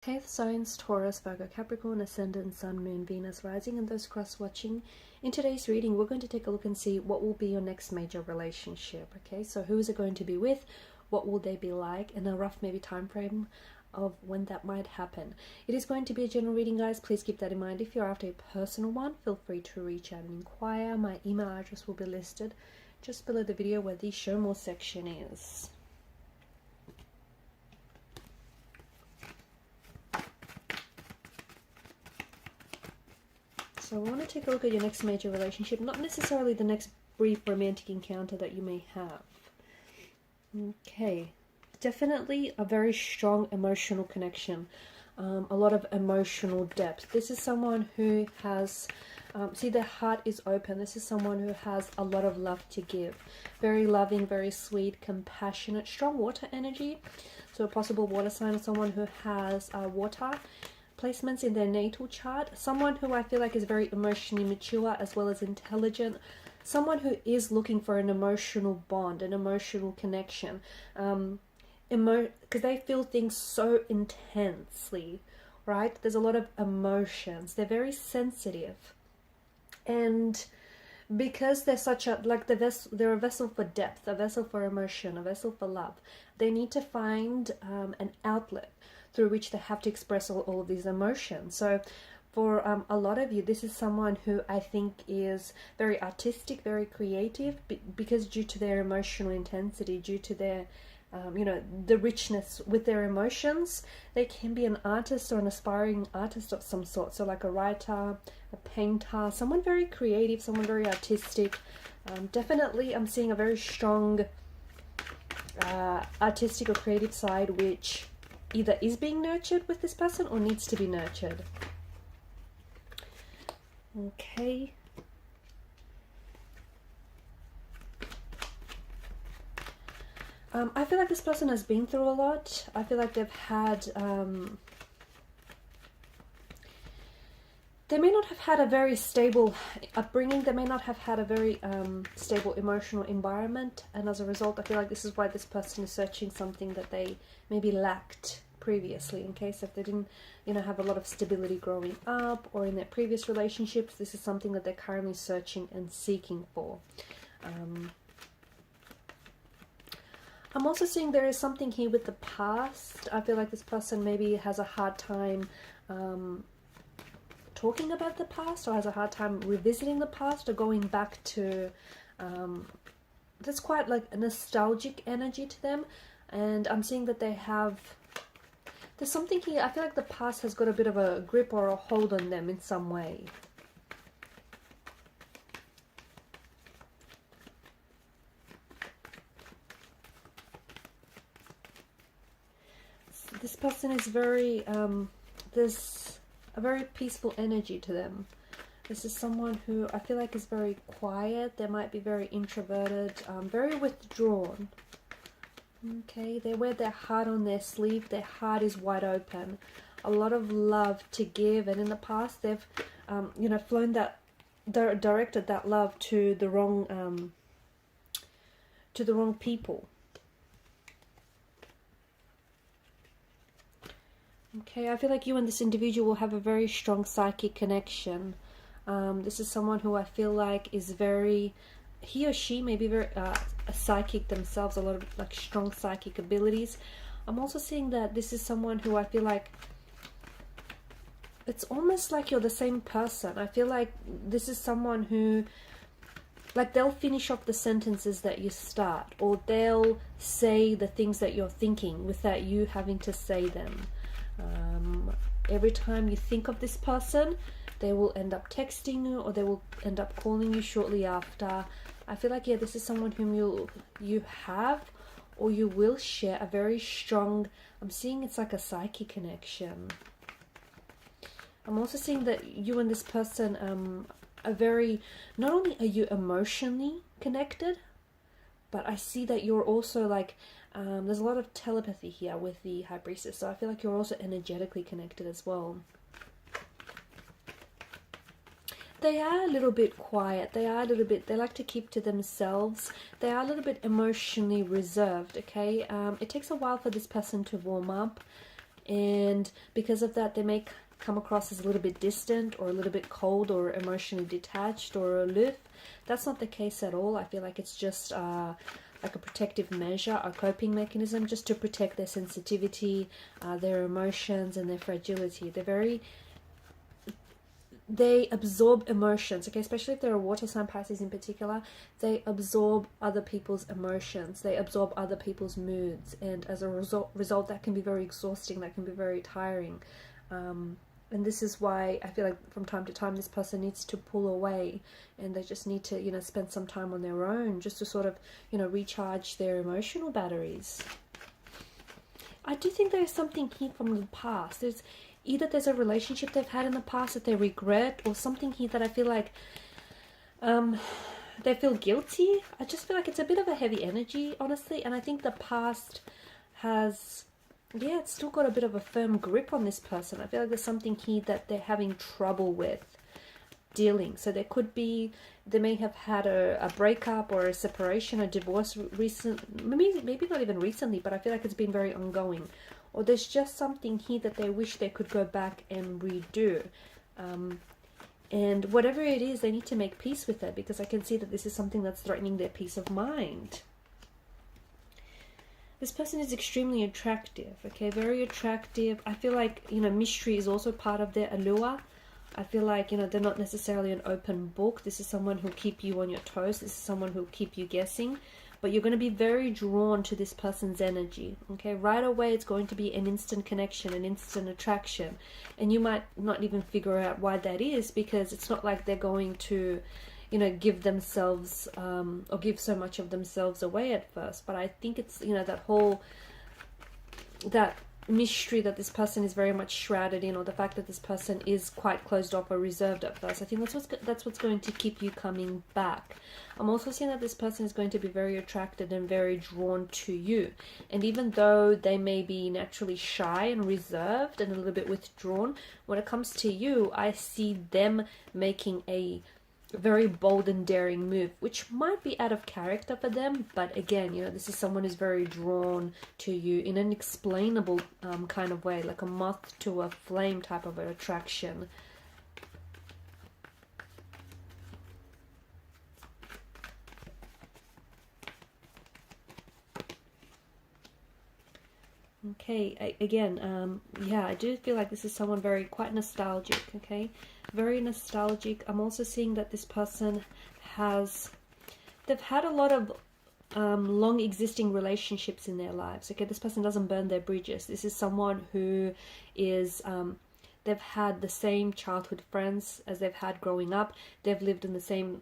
Okay, signs Taurus, Virgo, Capricorn, Ascendant, Sun, Moon, Venus, Rising, and those cross-watching. In today's reading, we're going to take a look and see what will be your next major relationship. Okay, so who is it going to be with? What will they be like? And a rough maybe time frame of when that might happen. It is going to be a general reading, guys. Please keep that in mind. If you're after a personal one, feel free to reach out and inquire. My email address will be listed just below the video where the show more section is. So I want to take a look at your next major relationship, not necessarily the next brief romantic encounter that you may have. Okay, definitely a very strong emotional connection, a lot of emotional depth. This is someone who has, see, their heart is open. This is someone who has a lot of love to give. Very loving, very sweet, compassionate, strong water energy. So a possible water sign is someone who has water placements in their natal chart. Someone who I feel like is very emotionally mature as well as intelligent. Someone who is looking for an emotional bond, an emotional connection. Because they feel things so intensely, right? There's a lot of emotions. They're very sensitive. And because they're such a, like they're a vessel for depth, a vessel for emotion, a vessel for love. They need to find an outlet through which they have to express all of these emotions. So for a lot of you, this is someone who I think is very artistic, very creative, because due to their emotional intensity, due to their, the richness with their emotions, they can be an artist or an aspiring artist of some sort. So like a writer, a painter, someone very creative, someone very artistic. Definitely I'm seeing a very strong artistic or creative side, which either is being nurtured with this person or needs to be nurtured. Okay. I feel like this person has been through a lot. I feel like they've had they may not have had a very stable upbringing. They may not have had a very stable emotional environment, and as a result, I feel like this is why this person is searching something that they maybe lacked previously. In case if they didn't, have a lot of stability growing up or in their previous relationships, this is something that they're currently searching and seeking for. I'm also seeing there is something here with the past. I feel like this person maybe has a hard time talking about the past, or has a hard time revisiting the past, or going back to there's quite like a nostalgic energy to them. And I'm seeing that they have, there's something here. I feel like the past has got a bit of a grip or a hold on them in some way. This person is very there's a very peaceful energy to them. This is someone who I feel like is very quiet. They might be very introverted, very withdrawn. Okay, they wear their heart on their sleeve. Their heart is wide open. A lot of love to give, and in the past they've, flown that, directed that love to the wrong people. Okay, I feel like you and this individual will have a very strong psychic connection. This is someone who I feel like is very, he or she may be very a psychic themselves, a lot of like strong psychic abilities. I'm also seeing that this is someone who I feel like, it's almost like you're the same person. I feel like this is someone who, like, they'll finish off the sentences that you start, or they'll say the things that you're thinking without you having to say them. Every time you think of this person, they will end up texting you, or they will end up calling you shortly after. I feel like, yeah, this is someone whom you have or you will share a very strong, I'm seeing it's like a psychic connection. I'm also seeing that you and this person are very, not only are you emotionally connected, but I see that you're also like, there's a lot of telepathy here with the High Priestess, so I feel like you're also energetically connected as well. They are a little bit quiet. They like to keep to themselves. They are a little bit emotionally reserved, okay? It takes a while for this person to warm up. And because of that, they may come across as a little bit distant or a little bit cold or emotionally detached or aloof. That's not the case at all. I feel like it's just like a protective measure, a coping mechanism, just to protect their sensitivity, their emotions, and their fragility. They absorb emotions, okay, especially if they're a water sign, Pisces in particular. They absorb other people's emotions, they absorb other people's moods, and as a result that can be very exhausting, that can be very tiring. And this is why I feel like from time to time this person needs to pull away, and they just need to, you know, spend some time on their own, just to sort of, you know, recharge their emotional batteries. I do think there's something here from the past. There's a relationship they've had in the past that they regret, or something here that I feel like they feel guilty. I just feel like it's a bit of a heavy energy, honestly, and I think the past has, yeah, it's still got a bit of a firm grip on this person. I feel like there's something here that they're having trouble with dealing. So they may have had a breakup or a separation, a divorce maybe not even recently, but I feel like it's been very ongoing. Or there's just something here that they wish they could go back and redo. And whatever it is, they need to make peace with it, because I can see that this is something that's threatening their peace of mind. This person is extremely attractive, okay, very attractive. I feel like, you know, mystery is also part of their allure. I feel like, you know, they're not necessarily an open book. This is someone who'll keep you on your toes. This is someone who'll keep you guessing. But you're going to be very drawn to this person's energy, okay? Right away, it's going to be an instant connection, an instant attraction. And you might not even figure out why that is, because it's not like they're going to, you know, give themselves or give so much of themselves away at first. But I think it's, you know, that mystery that this person is very much shrouded in, or the fact that this person is quite closed off or reserved at first. I think that's what's going to keep you coming back. I'm also seeing that this person is going to be very attracted and very drawn to you. And even though they may be naturally shy and reserved and a little bit withdrawn, when it comes to you, I see them making a very bold and daring move, which might be out of character for them, but again, you know, this is someone who's very drawn to you in an explainable kind of way, like a moth to a flame type of an attraction. Okay, again, yeah, I do feel like this is someone quite nostalgic, okay? Very nostalgic. I'm also seeing that this person they've had a lot of long existing relationships in their lives, okay? This person doesn't burn their bridges. This is someone who is, they've had the same childhood friends as they've had growing up. They've lived in the same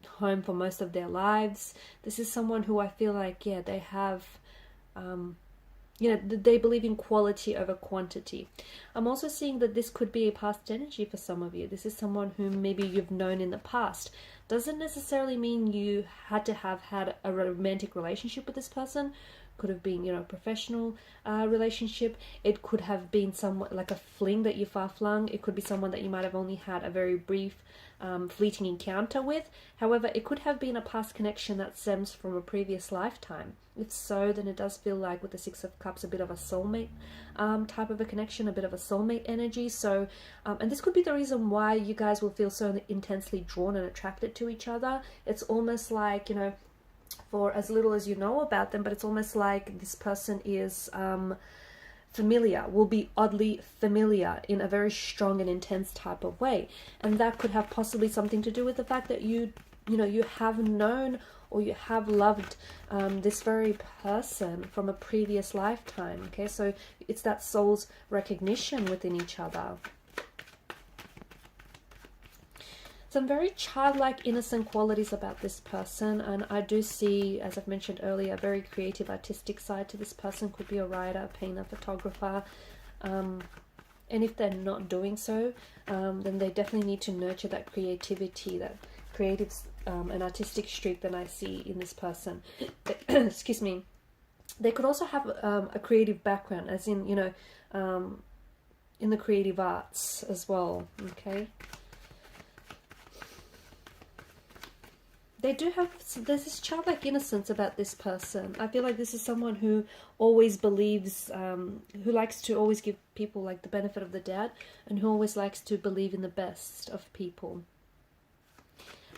home for most of their lives. This is someone who I feel like, yeah, they have, you know, they believe in quality over quantity. I'm also seeing that this could be a past energy for some of you. This is someone whom maybe you've known in the past. Doesn't necessarily mean you had to have had a romantic relationship with this person. Could have been, you know, a professional relationship. It could have been somewhat like a fling that you far-flung. It could be someone that you might have only had a very brief fleeting encounter with. However, it could have been a past connection that stems from a previous lifetime. If so, then it does feel like with the Six of Cups a bit of a soulmate type of a connection, a bit of a soulmate energy. So, and this could be the reason why you guys will feel so intensely drawn and attracted to each other. It's almost like, you know, for as little as you know about them, but it's almost like this person is familiar, will be oddly familiar in a very strong and intense type of way. And that could have possibly something to do with the fact that you have known or you have loved this very person from a previous lifetime, okay? So it's that soul's recognition within each other. Some very childlike, innocent qualities about this person, and I do see, as I've mentioned earlier, a very creative, artistic side to this person. Could be a writer, a painter, photographer, and if they're not doing so, then they definitely need to nurture that creativity, that creative and artistic streak that I see in this person. Excuse me. They could also have a creative background, as in, you know, in the creative arts as well, okay? they do have, there's this childlike innocence about this person. I feel like this is someone who always believes, who likes to always give people like the benefit of the doubt, and who always likes to believe in the best of people.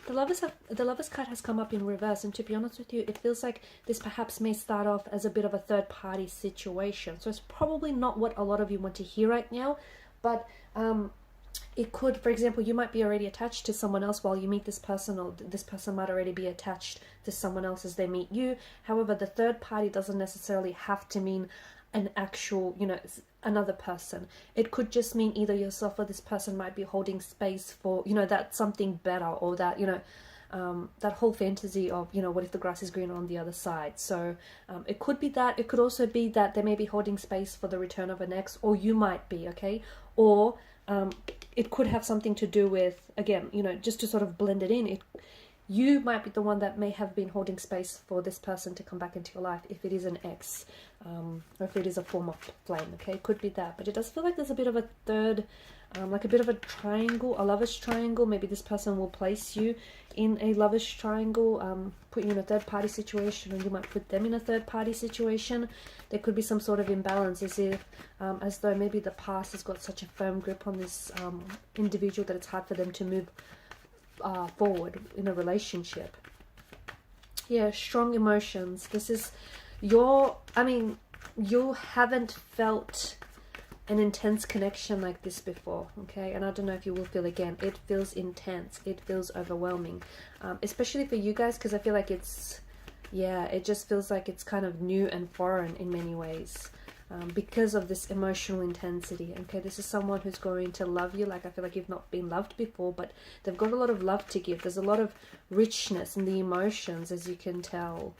The Lovers card has come up in reverse, and to be honest with you, it feels like this perhaps may start off as a bit of a third-party situation. So it's probably not what a lot of you want to hear right now, but it could, for example, you might be already attached to someone else while you meet this person, or this person might already be attached to someone else as they meet you. However, the third party doesn't necessarily have to mean an actual, you know, another person. It could just mean either yourself or this person might be holding space for, you know, that something better, or that, you know, that whole fantasy of, you know, what if the grass is greener on the other side. So it could be that. It could also be that they may be holding space for the return of an ex, or you might be, okay? Or it could have something to do with, again, you know, just to sort of blend it in, you might be the one that may have been holding space for this person to come back into your life, if it is an ex, or if it is a former flame, okay? It could be that, but it does feel like there's a bit of a third, like a bit of a triangle, a lover's triangle. Maybe this person will place you in a lover's triangle, put you in a third-party situation, and you might put them in a third-party situation. There could be some sort of imbalance, as though maybe the past has got such a firm grip on this individual that it's hard for them to move forward in a relationship. Yeah, strong emotions. This is you haven't felt an intense connection like this before, okay? And I don't know if you will feel again. It feels intense. It feels overwhelming, especially for you guys, because I feel like it's, yeah, it just feels like it's kind of new and foreign in many ways. Because of this emotional intensity, okay? This is someone who's going to love you like I feel like you've not been loved before, but they've got a lot of love to give. There's a lot of richness in the emotions, as you can tell.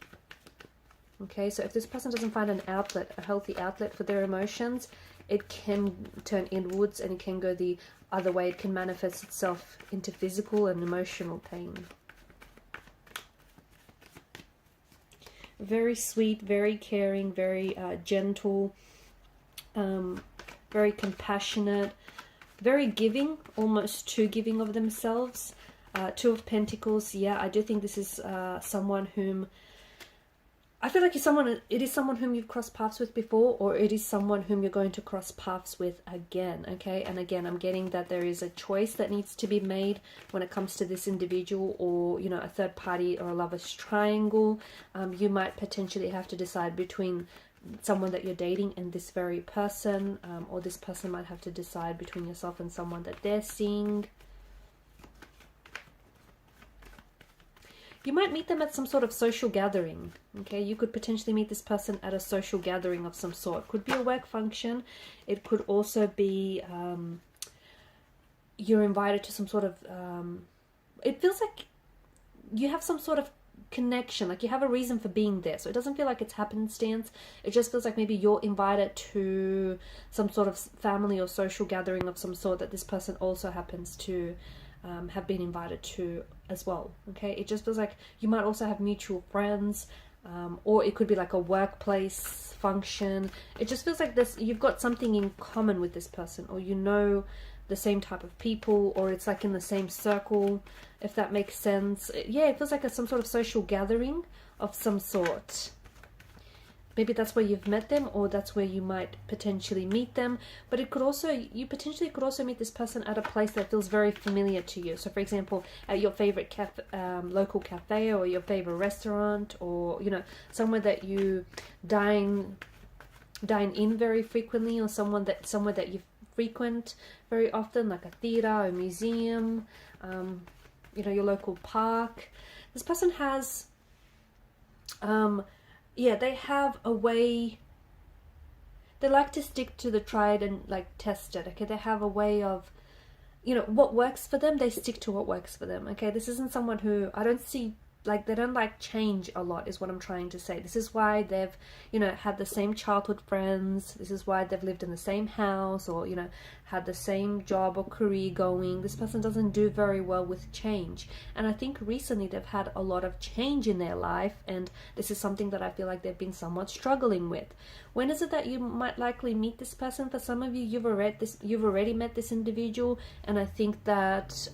Okay, so if this person doesn't find an outlet, a healthy outlet for their emotions, it can turn inwards, and it can go the other way. It can manifest itself into physical and emotional pain. Very sweet, very caring, very gentle, very compassionate, very giving, almost too giving of themselves. Two of Pentacles. Yeah, I do think this is someone whom I feel like it is someone whom you've crossed paths with before, or it is someone whom you're going to cross paths with again, okay? And again, I'm getting that there is a choice that needs to be made when it comes to this individual, or, you know, a third party or a lover's triangle. You might potentially have to decide between someone that you're dating and this very person, or this person might have to decide between yourself and someone that they're seeing. You might meet them at some sort of social gathering, okay? You could potentially meet this person at a social gathering of some sort. Could be a work function. It could also be you're invited to some sort of... it feels like you have some sort of connection, like you have a reason for being there. So it doesn't feel like it's happenstance. It just feels like maybe you're invited to some sort of family or social gathering of some sort that this person also happens to have been invited to as well, okay? It just feels like you might also have mutual friends, or it could be like a workplace function. It just feels like this, you've got something in common with this person, or you know the same type of people, or it's like in the same circle, if that makes sense. Yeah, it feels like some sort of social gathering of some sort. Maybe that's where you've met them, or that's where you might potentially meet them. But it could also, you potentially could also meet this person at a place that feels very familiar to you. So for example, at your favorite local cafe, or your favorite restaurant, or, you know, somewhere that you dine in very frequently, or somewhere that you frequent very often, like a theater, a museum, you know, your local park. This person has yeah, they have a way, they like to stick to the tried and like tested, okay? They have a way of, you know, what works for them, they stick to what works for them, okay? This isn't someone who, I don't see, like, they don't like change a lot, is what I'm trying to say. This is why they've, you know, had the same childhood friends. This is why they've lived in the same house, or, you know, had the same job or career going. This person doesn't do very well with change. And I think recently they've had a lot of change in their life, and this is something that I feel like they've been somewhat struggling with. When is it that you might likely meet this person? For some of you, you've already met this individual, and I think that,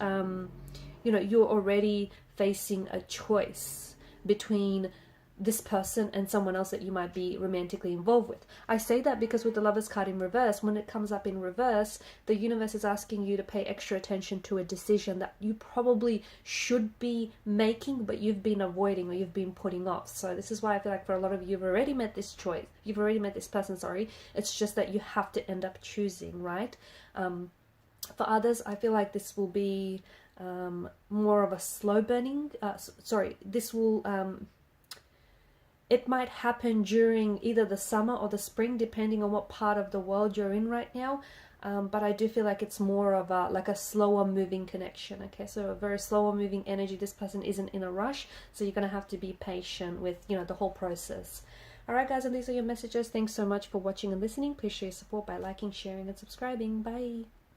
you know, you're already facing a choice between this person and someone else that you might be romantically involved with. I say that because with the Lovers card in reverse, when it comes up in reverse, the universe is asking you to pay extra attention to a decision that you probably should be making, but you've been avoiding or you've been putting off. So this is why I feel like for a lot of you, you've already met this choice. You've already met this person, sorry. It's just that you have to end up choosing, right? For others, I feel like this will be more of a slow burning. This will... it might happen during either the summer or the spring, depending on what part of the world you're in right now. But I do feel like it's more of a, like a slower moving connection. Okay, so a very slower moving energy. This person isn't in a rush, so you're going to have to be patient with, you know, the whole process. Alright guys, and these are your messages. Thanks so much for watching and listening. Please show your support by liking, sharing and subscribing. Bye.